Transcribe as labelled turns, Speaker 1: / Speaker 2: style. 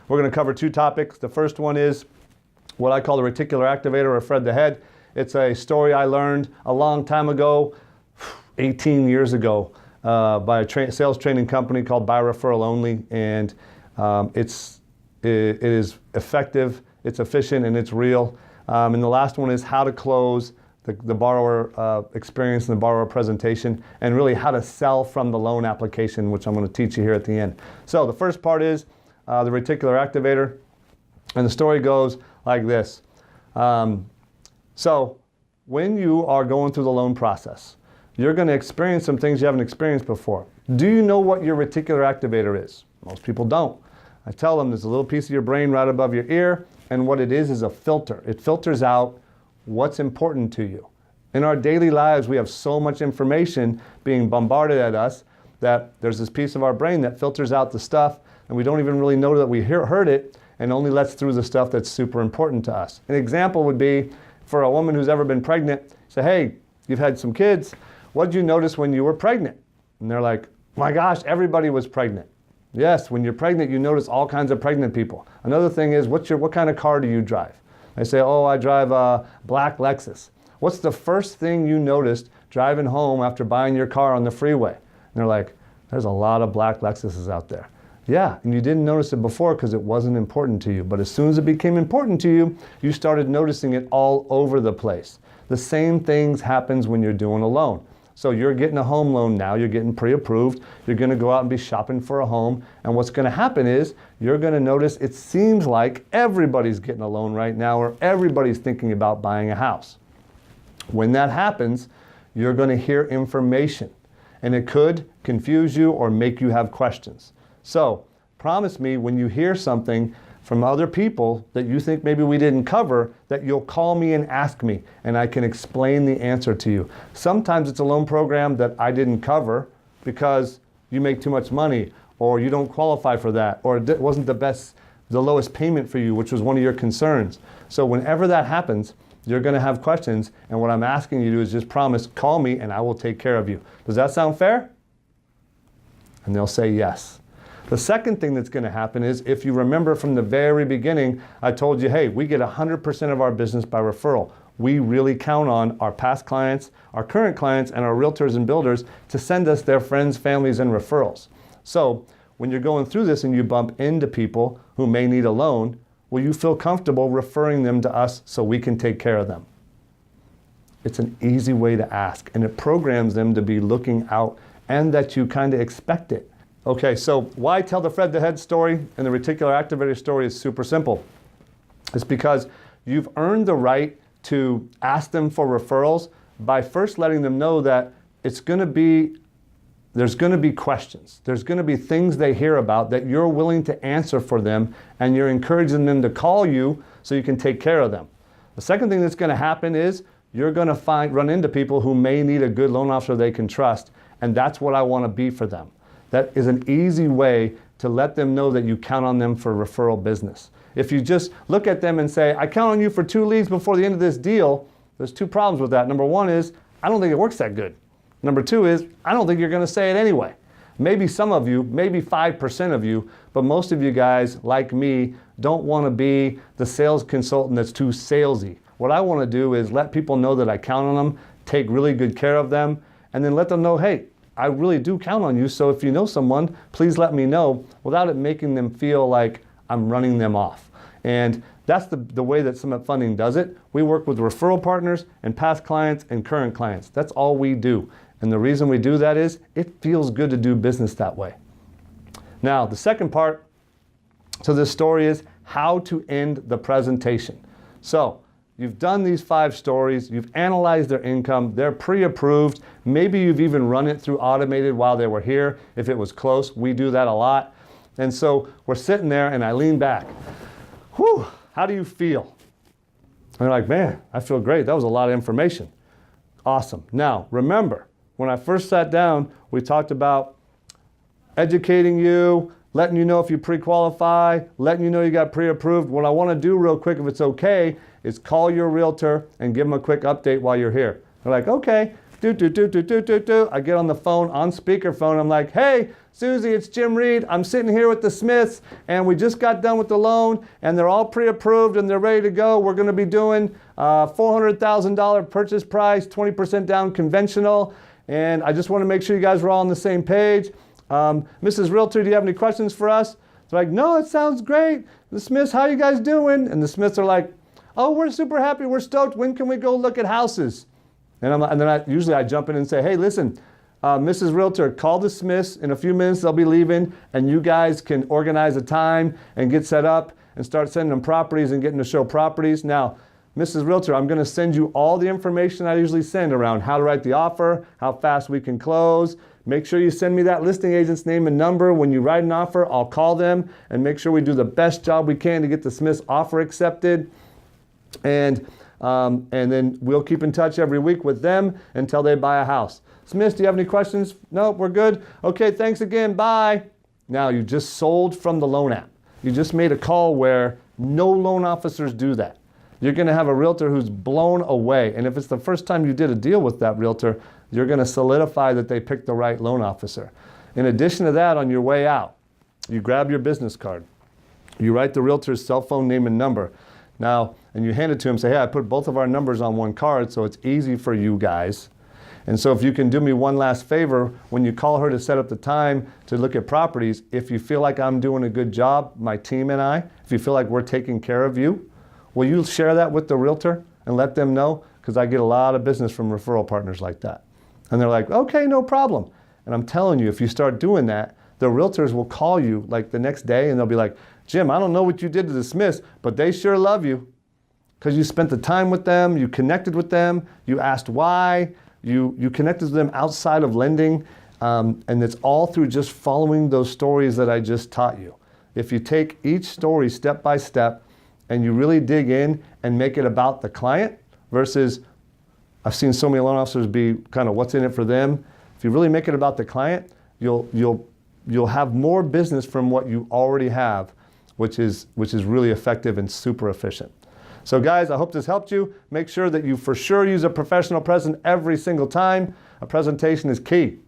Speaker 1: We're going to cover two topics. The first one is what I call the reticular activator, or Fred the Head. It's a story I learned a long time ago, 18 years ago, by a sales training company called By Referral Only, and it is effective, it's efficient, and it's real. And the last one is how to close the borrower experience and the borrower presentation, and really how to sell from the loan application, which I'm going to teach you here at the end. So the first part is the reticular activator, and the story goes like this. So when you are going through the loan process, you're going to experience some things you haven't experienced before. Do you know what your reticular activator is? Most people don't. I tell them there's a little piece of your brain right above your ear, and what it is a filter. It filters out what's important to you. In our daily lives, we have so much information being bombarded at us that there's this piece of our brain that filters out the stuff, and we don't even really know that we heard it, and only lets through the stuff that's super important to us. An example would be for a woman who's ever been pregnant, say, hey, you've had some kids, what did you notice when you were pregnant? And they're like, my gosh, everybody was pregnant. Yes, when you're pregnant, you notice all kinds of pregnant people. Another thing is, what kind of car do you drive? I say, oh, I drive a black Lexus. What's the first thing you noticed driving home after buying your car on the freeway? And they're like, there's a lot of black Lexuses out there. Yeah, and you didn't notice it before because it wasn't important to you. But as soon as it became important to you, you started noticing it all over the place. The same things happens when you're doing a loan. So you're getting a home loan now, you're getting pre-approved, you're going to go out and be shopping for a home, and what's going to happen is you're going to notice it seems like everybody's getting a loan right now, or everybody's thinking about buying a house. When that happens, you're going to hear information, and it could confuse you or make you have questions. So promise me when you hear something from other people that you think maybe we didn't cover, that you'll call me and ask me, and I can explain the answer to you. Sometimes it's a loan program that I didn't cover because you make too much money, or you don't qualify for that, or it wasn't the lowest payment for you, which was one of your concerns. So whenever that happens, you're going to have questions, and what I'm asking you to do is just promise, call me and I will take care of you. Does that sound fair? And they'll say yes. The second thing that's going to happen is, if you remember from the very beginning, I told you, hey, we get 100% of our business by referral. We really count on our past clients, our current clients, and our realtors and builders to send us their friends, families, and referrals. So when you're going through this and you bump into people who may need a loan, will you feel comfortable referring them to us so we can take care of them? It's an easy way to ask, and it programs them to be looking out and that you kind of expect it. Okay, so why tell the Fred the Head story and the reticular activator story is super simple. It's because you've earned the right to ask them for referrals by first letting them know that there's going to be questions. There's going to be things they hear about that you're willing to answer for them, and you're encouraging them to call you so you can take care of them. The second thing that's going to happen is you're going to run into people who may need a good loan officer they can trust, and that's what I want to be for them. That is an easy way to let them know that you count on them for referral business. If you just look at them and say, I count on you for 2 leads before the end of this deal, there's 2 problems with that. Number 1 is, I don't think it works that good. Number 2 is, I don't think you're going to say it anyway. Maybe some of you, maybe 5% of you, but most of you guys, like me, don't want to be the sales consultant that's too salesy. What I want to do is let people know that I count on them, take really good care of them, and then let them know, hey, I really do count on you, so if you know someone, please let me know, without it making them feel like I'm running them off. And that's the way that Summit Funding does it. We work with referral partners and past clients and current clients. That's all we do. And the reason we do that is it feels good to do business that way. Now, the second part to this story is how to end the presentation. So, you've done these 5 stories, you've analyzed their income, they're pre-approved, maybe you've even run it through automated while they were here, if it was close. We do that a lot. And so we're sitting there and I lean back. Whew, how do you feel? And they're like, man, I feel great. That was a lot of information. Awesome. Now, remember, when I first sat down, we talked about educating you, letting you know if you pre-qualify, letting you know you got pre-approved. What I want to do real quick, if it's okay, is call your realtor and give them a quick update while you're here. They're like, okay, I get on the phone on speakerphone. I'm like, hey, Susie, it's Jim Reed. I'm sitting here with the Smiths, and we just got done with the loan, and they're all pre-approved, and they're ready to go. We're going to be doing $400,000 purchase price, 20% down conventional, and I just want to make sure you guys are all on the same page. Mrs. Realtor, do you have any questions for us? They're like, no, it sounds great. The Smiths, how you guys doing? And the Smiths are like, oh, we're super happy. We're stoked. When can we go look at houses? And then usually I jump in and say, hey, listen, Mrs. Realtor, call the Smiths. In a few minutes, they'll be leaving, and you guys can organize a time and get set up and start sending them properties and getting to show properties. Now, Mrs. Realtor, I'm going to send you all the information I usually send around how to write the offer, how fast we can close. Make sure you send me that listing agent's name and number. When you write an offer, I'll call them and make sure we do the best job we can to get the Smith's offer accepted. And then we'll keep in touch every week with them until they buy a house. Smiths, do you have any questions? No, we're good. Okay, thanks again. Bye. Now, you just sold from the loan app. You just made a call where no loan officers do that. You're going to have a realtor who's blown away. And if it's the first time you did a deal with that realtor, you're going to solidify that they picked the right loan officer. In addition to that, on your way out, you grab your business card. You write the realtor's cell phone name and number. Now, and you hand it to him, say, hey, I put both of our numbers on one card, so it's easy for you guys. And so if you can do me one last favor, when you call her to set up the time to look at properties, if you feel like I'm doing a good job, my team and I, if you feel like we're taking care of you, will you share that with the realtor and let them know? Because I get a lot of business from referral partners like that. And they're like, okay, no problem. And I'm telling you, if you start doing that, the realtors will call you like the next day and they'll be like, Jim, I don't know what you did to the Smiths, but they sure love you. Because you spent the time with them, you connected with them, you asked why, you connected with them outside of lending, and it's all through just following those stories that I just taught you. If you take each story step by step and you really dig in and make it about the client versus, I've seen so many loan officers be kind of what's in it for them. If you really make it about the client, you'll have more business from what you already have, which is really effective and super efficient. So guys, I hope this helped you. Make sure that you for sure use a professional present every single time. A presentation is key.